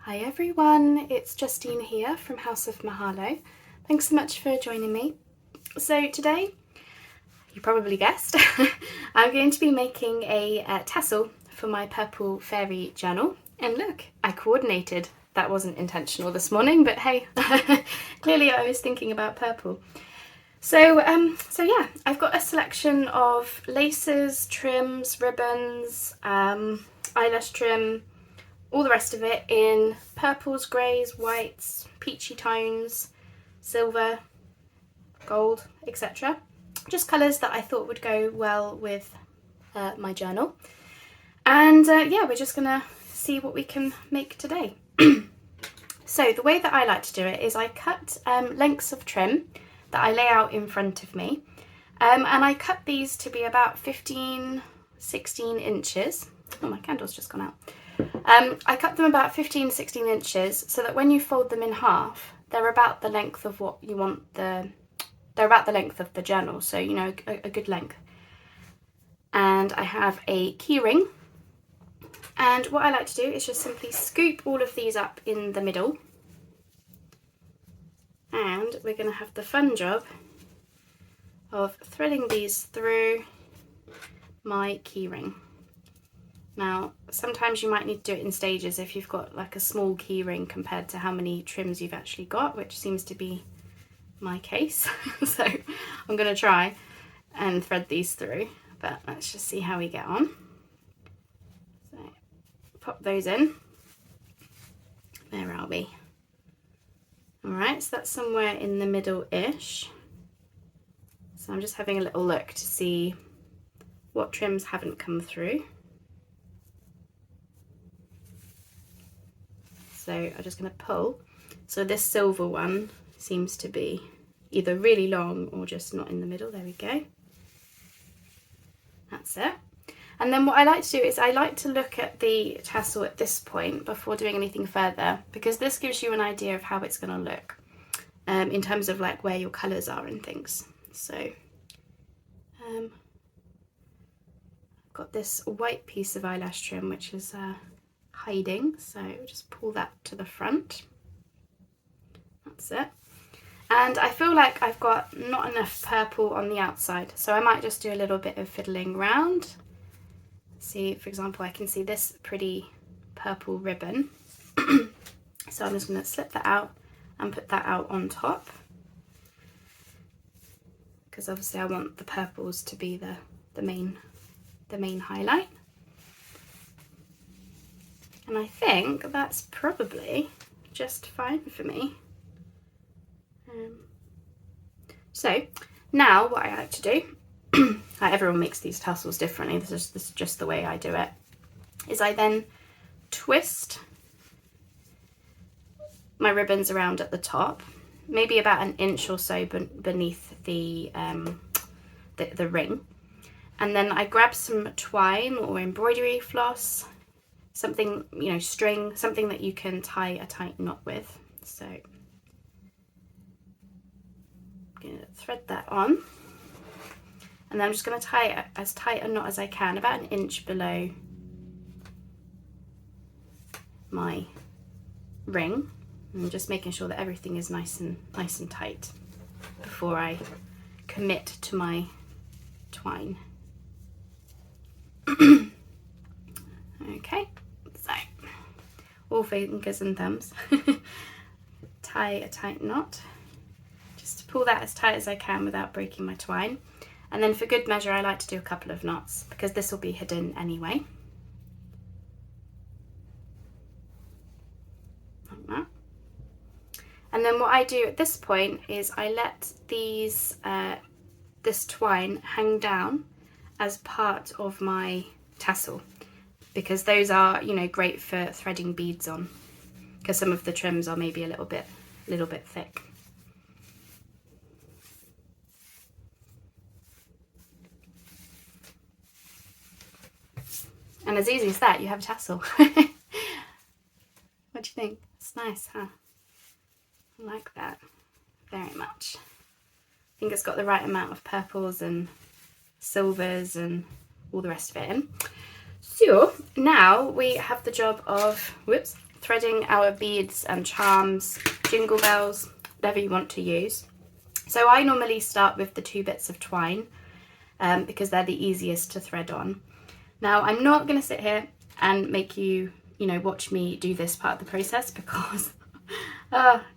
Hi everyone, it's Justine here from House of Mahalo. Thanks so much for joining me. So today, you probably guessed, I'm going to be making a tassel for my purple fairy journal. And look, I coordinated. That wasn't intentional this morning, but hey, clearly I was thinking about purple. So yeah, I've got a selection of laces, trims, ribbons, eyelash trim, all the rest of it in purples, greys, whites, peachy tones, silver, gold, etc. Just colours that I thought would go well with my journal. And yeah, we're just gonna see what we can make today. So the way that I like to do it is I cut lengths of trim that I lay out in front of me. And I cut these to be about 15, 16 inches. Oh, my candle's just gone out. I cut them about 15, 16 inches so that when you fold them in half, they're about the length of what you want they're about the length of the journal, so you know, a good length. And I have a key ring. And what I like to do is just simply scoop all of these up in the middle. And we're going to have the fun job of threading these through my key ring. Now, sometimes you might need to do it in stages if you've got like a small key ring compared to how many trims you've actually got, which seems to be my case. So I'm going to try and thread these through, but let's just see how we get on. So pop those in. There are we. All right, so that's somewhere in the middle-ish. So I'm just having a little look to see what trims haven't come through. So I'm just going to pull. So this silver one seems to be either really long or just not in the middle. There we go. That's it. And then what I like to do is I like to look at the tassel at this point before doing anything further, because this gives you an idea of how it's going to look in terms of like where your colours are and things. So I've got this white piece of eyelash trim which is hiding, so just pull that to the front. That's it. And I feel like I've got not enough purple on the outside, so I might just do a little bit of fiddling around. See, for example, I can see this pretty purple ribbon. So I'm just going to slip that out and put that out on top, because obviously I want the purples to be the main highlight. And I think that's probably just fine for me. So now what I like to do, everyone makes these tassels differently, this is just the way I do it, is I then twist my ribbons around at the top, maybe about an inch or so beneath the ring. And then I grab some twine or embroidery floss, something, you know, string, something that you can tie a tight knot with. So I'm going to thread that on, and then I'm just going to tie as tight a knot as I can, about an inch below my ring, and just making sure that everything is nice and tight before I commit to my twine. Okay, so all fingers and thumbs. Tie a tight knot, just to pull that as tight as I can without breaking my twine. And then for good measure, I like to do a couple of knots because this will be hidden anyway. Like that. And then what I do at this point is I let these this twine hang down as part of my tassel, because those are, you know, great for threading beads on, because some of the trims are maybe a little bit thick. And as easy as that, you have a tassel. What do you think? It's nice, huh? I like that very much. I think it's got the right amount of purples and silvers and all the rest of it in. So now we have the job of threading our beads and charms, jingle bells, whatever you want to use. So I normally start with the 2 bits of twine because they're the easiest to thread on. Now I'm not going to sit here and make you, watch me do this part of the process because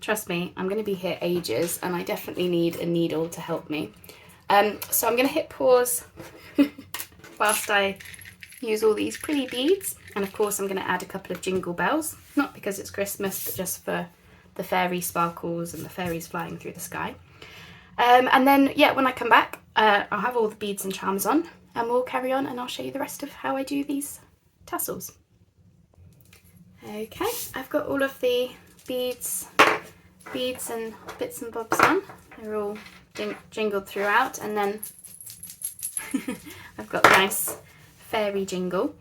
trust me, I'm going to be here ages and I definitely need a needle to help me. So I'm going to hit pause whilst I use all these pretty beads, and of course I'm going to add a couple of jingle bells, not because it's Christmas but just for the fairy sparkles and the fairies flying through the sky. And then when I come back I'll have all the beads and charms on and we'll carry on and I'll show you the rest of how I do these tassels. Okay, I've got all of the beads and bits and bobs on. They're all jingled throughout, and then I've got the nice fairy jingle.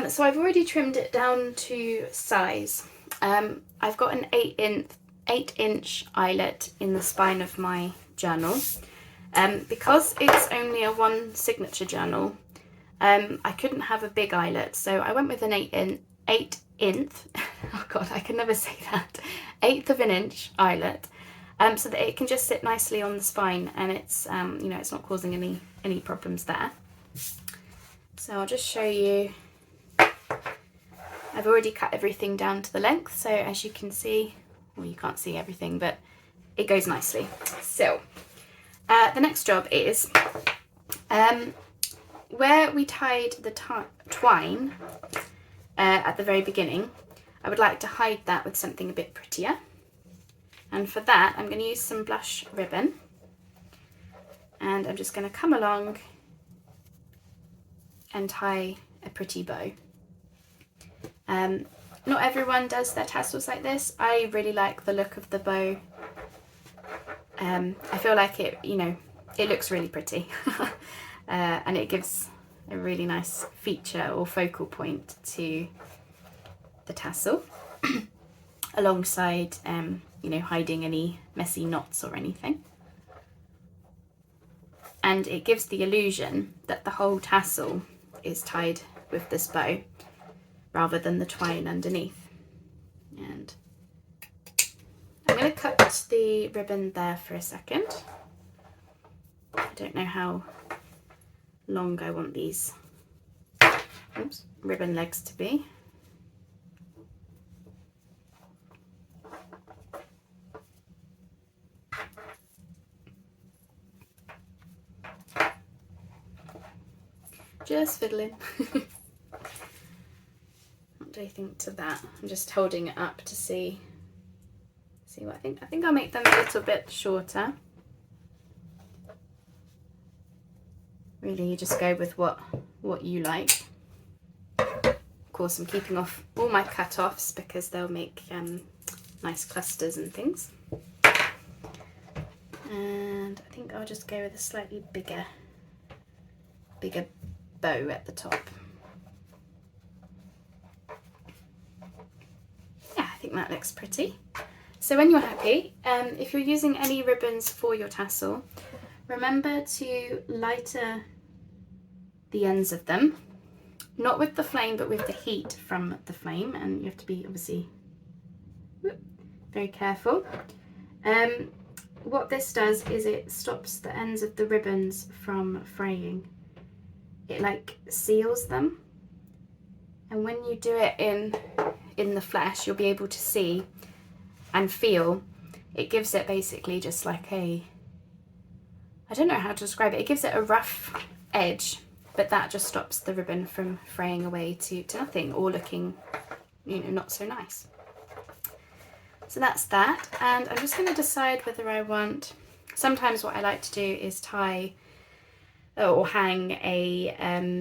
So I've already trimmed it down to size. I've got an 8-inch eyelet in the spine of my journal. Because it's only a 1 signature journal, I couldn't have a big eyelet, so I went with an 8-inch, oh god, I can never say that, 1/8 of an inch eyelet, so that it can just sit nicely on the spine and it's, it's not causing any problems there. So I'll just show you. I've already cut everything down to the length, so as you can see, well, you can't see everything, but it goes nicely. So the next job is where we tied the twine at the very beginning, I would like to hide that with something a bit prettier. And for that, I'm going to use some blush ribbon. And I'm just going to come along and tie a pretty bow. Not everyone does their tassels like this. I really like the look of the bow. I feel like it, it looks really pretty. And it gives a really nice feature or focal point to the tassel alongside hiding any messy knots or anything. And it gives the illusion that the whole tassel is tied with this bow rather than the twine underneath. And I'm going to cut the ribbon there for a second. I don't know how long I want these ribbon legs to be. Just fiddling. What do I think to that? I'm just holding it up to see what I think. I think I'll make them a little bit shorter. Really, you just go with what you like. Of course, I'm keeping off all my cut-offs because they'll make nice clusters and things. And I think I'll just go with a slightly bigger bow at the top. Yeah, I think that looks pretty. So when you're happy, if you're using any ribbons for your tassel, remember to lighter the ends of them, not with the flame but with the heat from the flame, and you have to be obviously very careful. What this does is it stops the ends of the ribbons from fraying. It like seals them, and when you do it in the flesh, you'll be able to see and feel. It gives it basically just like I don't know how to describe it. It gives it a rough edge, but that just stops the ribbon from fraying away to nothing or looking, not so nice. So that's that, and I'm just going to decide whether I want. Sometimes what I like to do is tie or hang a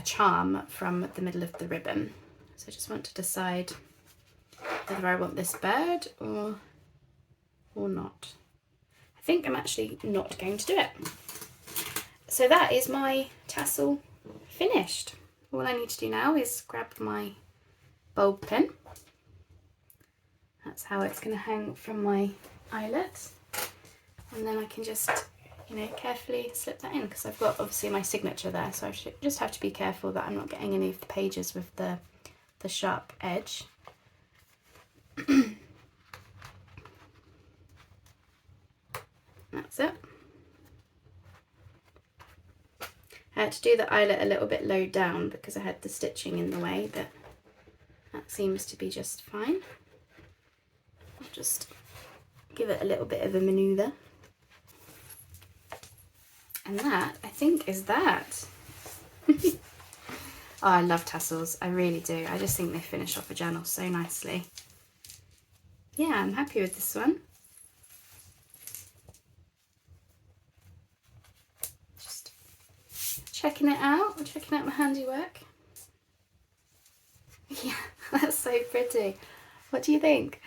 charm from the middle of the ribbon. So I just want to decide whether I want this bird or not. I think I'm actually not going to do it. So that is my tassel finished. All I need to do now is grab my bulb pin. That's how it's going to hang from my eyelet. And then I can just, carefully slip that in, because I've got obviously my signature there. So I should just have to be careful that I'm not getting any of the pages with the the sharp edge. That's it. I had to do the eyelet a little bit low down because I had the stitching in the way, but that seems to be just fine. I'll just give it a little bit of a manoeuvre. And that, I think, is that. Oh, I love tassels. I really do. I just think they finish off a journal so nicely. Yeah, I'm happy with this one. Just checking it out, checking out my handiwork. Yeah, that's so pretty. What do you think?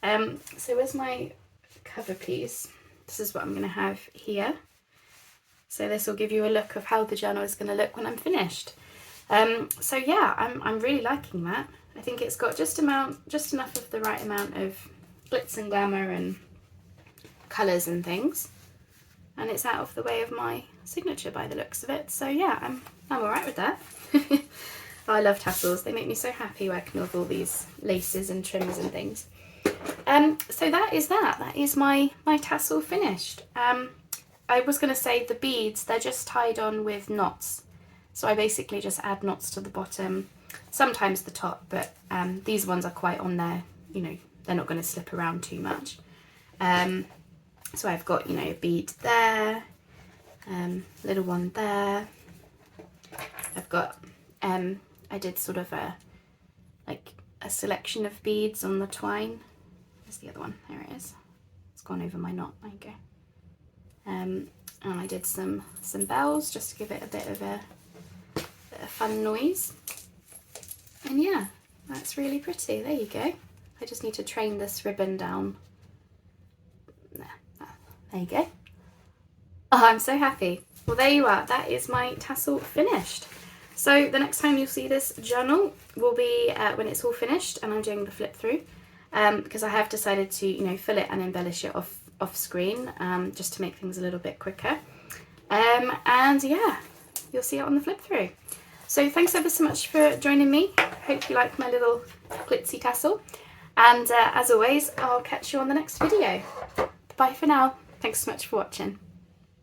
So where's my cover piece? This is what I'm going to have here. So this will give you a look of how the journal is going to look when I'm finished. So yeah, I'm really liking that. I think it's got just enough of the right amount of glitz and glamour and colours and things, and it's out of the way of my signature by the looks of it. So yeah, I'm alright with that. Oh, I love tassels. They make me so happy working with all these laces and trims and things. So that is that. That is my tassel finished. I was going to say the beads, they're just tied on with knots. So I basically just add knots to the bottom, sometimes the top, but these ones are quite on there, you know, they're not going to slip around too much. So I've got, you know, a bead there, little one there. I've got, I did sort of a selection of beads on the twine. Where's the other one? There it is. It's gone over my knot. There you go. And I did some bells just to give it a bit of a fun noise. And yeah, that's really pretty. There you go. I just need to train this ribbon down. There you go. Oh, I'm so happy. Well, there you are. That is my tassel finished. So the next time you'll see this journal will be when it's all finished and I'm doing the flip through, because I have decided to, you know, fill it and embellish it off screen, just to make things a little bit quicker. And yeah, you'll see it on the flip through. So thanks ever so much for joining me. Hope you like my little glitzy tassel. And as always, I'll catch you on the next video. Bye for now. Thanks so much for watching.